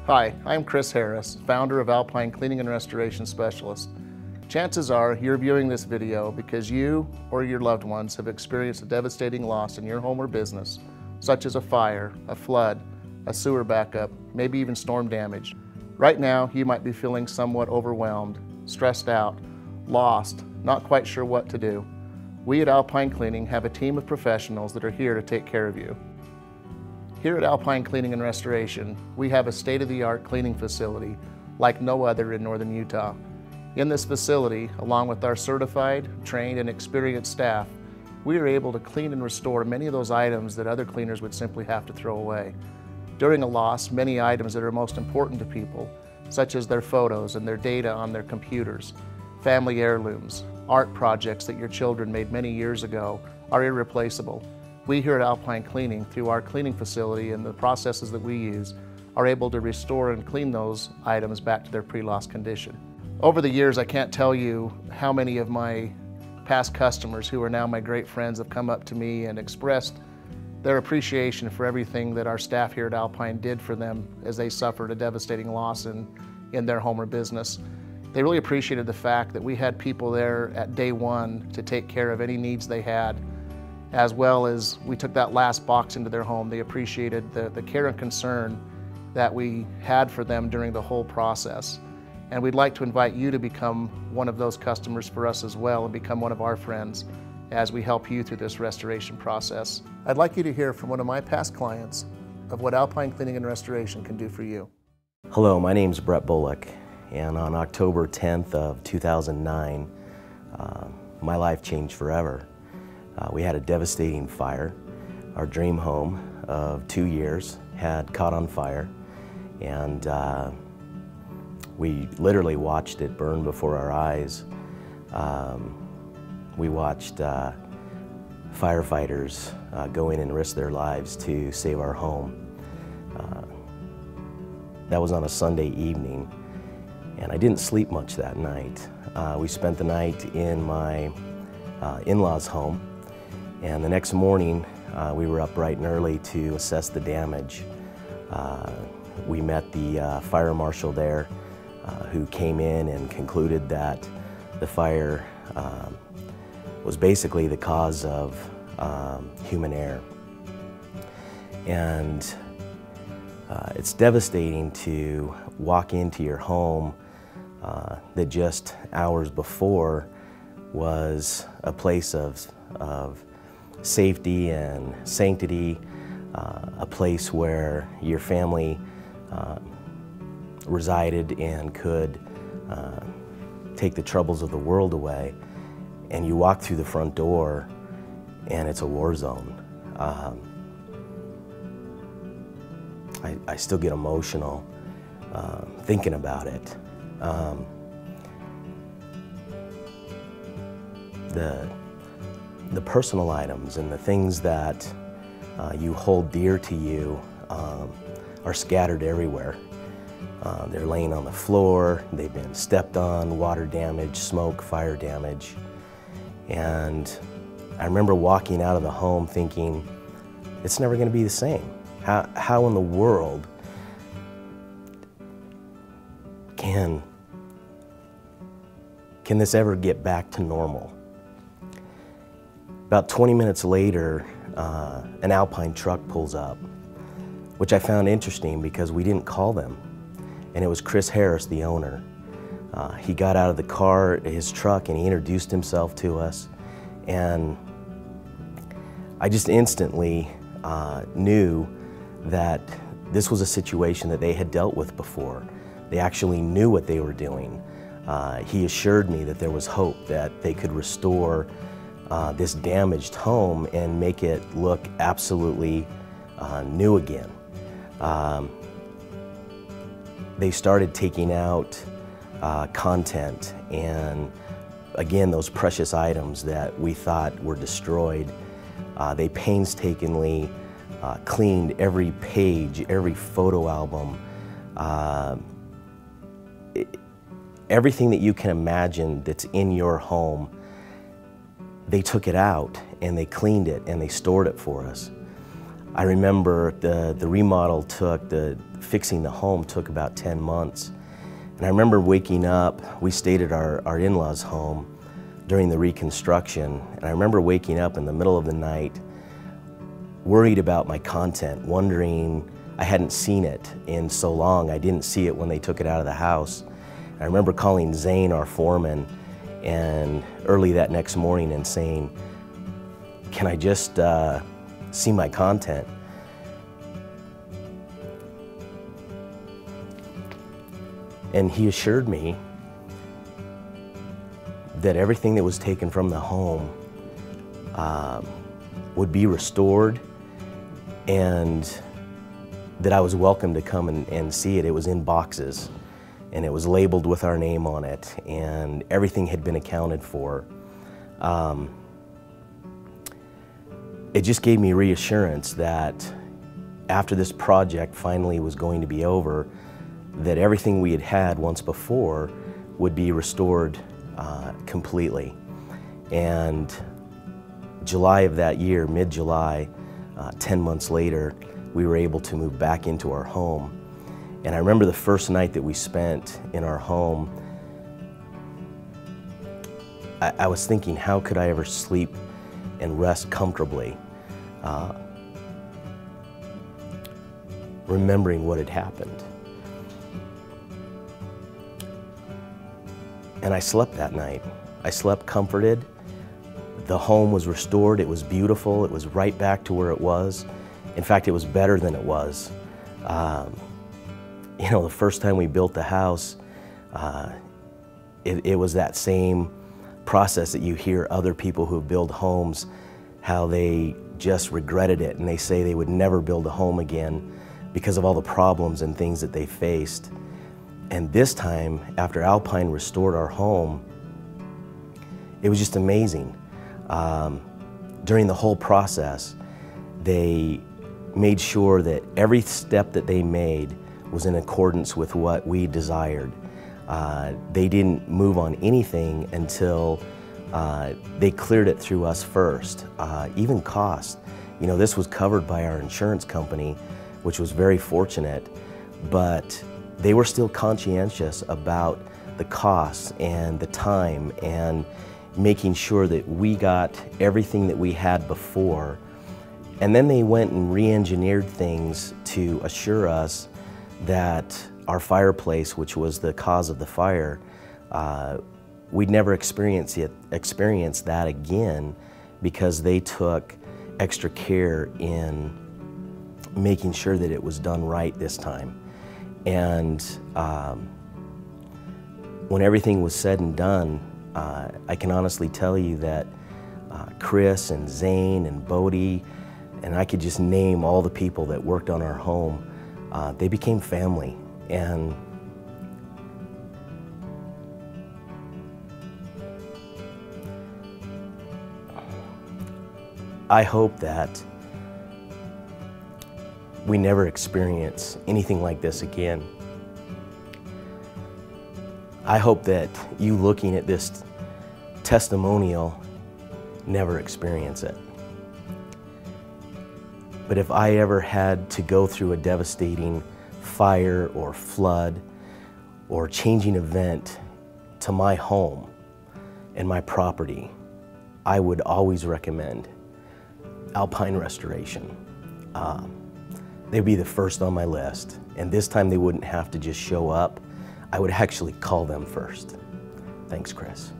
Hi, I'm Chris Harris, founder of Alpine Cleaning and Restoration Specialist. Chances are you're viewing this video because you or your loved ones have experienced a devastating loss in your home or business, such as a fire, a flood, a sewer backup, maybe even storm damage. Right now, you might be feeling somewhat overwhelmed, stressed out, lost, not quite sure what to do. We at Alpine Cleaning have a team of professionals that are here to take care of you. Here at Alpine Cleaning and Restoration, we have a state-of-the-art cleaning facility like no other in northern Utah. In this facility, along with our certified, trained, and experienced staff, we are able to clean and restore many of those items that other cleaners would simply have to throw away. During a loss, many items that are most important to people, such as their photos and their data on their computers, family heirlooms, art projects that your children made many years ago, are irreplaceable. We here at Alpine Cleaning, through our cleaning facility and the processes that we use, are able to restore and clean those items back to their pre-loss condition. Over the years, I can't tell you how many of my past customers who are now my great friends have come up to me and expressed their appreciation for everything that our staff here at Alpine did for them as they suffered a devastating loss in their home or business. They really appreciated the fact that we had people there at day one to take care of any needs they had, as well as we took that last box into their home. They appreciated the care and concern that we had for them during the whole process. And we'd like to invite you to become one of those customers for us as well and become one of our friends as we help you through this restoration process. I'd like you to hear from one of my past clients of what Alpine Cleaning and Restoration can do for you. Hello, my name's Brett Bullock, and on October 10th of 2009, my life changed forever. We had a devastating fire. Our dream home of 2 years had caught on fire, and we literally watched it burn before our eyes. We watched firefighters go in and risk their lives to save our home. That was on a Sunday evening, and I didn't sleep much that night. We spent the night in my in-laws' home, and the next morning we were up bright and early to assess the damage. We met the fire marshal there, who came in and concluded that the fire was basically the cause of human error. And it's devastating to walk into your home that just hours before was a place of safety and sanctity, a place where your family resided and could take the troubles of the world away, and you walk through the front door and it's a war zone. I still get emotional thinking about it. The personal items and the things that you hold dear to you are scattered everywhere. They're laying on the floor, they've been stepped on, water damage, smoke, fire damage. And I remember walking out of the home thinking, it's never going to be the same. How in the world can this ever get back to normal? About 20 minutes later, an Alpine truck pulls up, which I found interesting because we didn't call them. And it was Chris Harris, the owner. He got out of the car, his truck, and he introduced himself to us. And I just instantly knew that this was a situation that they had dealt with before. They actually knew what they were doing. He assured me that there was hope, that they could restore this damaged home and make it look absolutely new again. They started taking out content and, again, those precious items that we thought were destroyed. They painstakingly cleaned every page, every photo album, everything that you can imagine that's in your home. They took it out and they cleaned it and they stored it for us. I remember the remodel fixing the home took about 10 months. And I remember waking up, we stayed at our in-laws' home during the reconstruction, and I remember waking up in the middle of the night worried about my content, wondering, I hadn't seen it in so long. I didn't see it when they took it out of the house. I remember calling Zane, our foreman, and early that next morning and saying, can I just see my content? And he assured me that everything that was taken from the home would be restored, and that I was welcome to come and see it. It was in boxes, and it was labeled with our name on it, and everything had been accounted for. It just gave me reassurance that after this project finally was going to be over, that everything we had had once before would be restored completely. And July of that year, mid-July, 10 months later, we were able to move back into our home. And I remember the first night that we spent in our home, I was thinking, how could I ever sleep and rest comfortably, remembering what had happened. And I slept that night. I slept comforted. The home was restored. It was beautiful. It was right back to where it was. In fact, it was better than it was. You know, the first time we built the house, it was that same process that you hear other people who build homes, how they just regretted it, and they say they would never build a home again because of all the problems and things that they faced. And this time, after Alpine restored our home, it was just amazing. During the whole process, they made sure that every step that they made was in accordance with what we desired. They didn't move on anything until they cleared it through us first. Even cost. You know, this was covered by our insurance company, which was very fortunate, but they were still conscientious about the costs and the time and making sure that we got everything that we had before. And then they went and re-engineered things to assure us that our fireplace, which was the cause of the fire, we'd never experience that again, because they took extra care in making sure that it was done right this time. And when everything was said and done, I can honestly tell you that Chris and Zane and Bodie, and I could just name all the people that worked on our home, they became family. And I hope that we never experience anything like this again. I hope that you looking at this testimonial never experience it. But if I ever had to go through a devastating fire or flood or changing event to my home and my property, I would always recommend Alpine Restoration. They'd be the first on my list, and this time they wouldn't have to just show up. I would actually call them first. Thanks, Chris.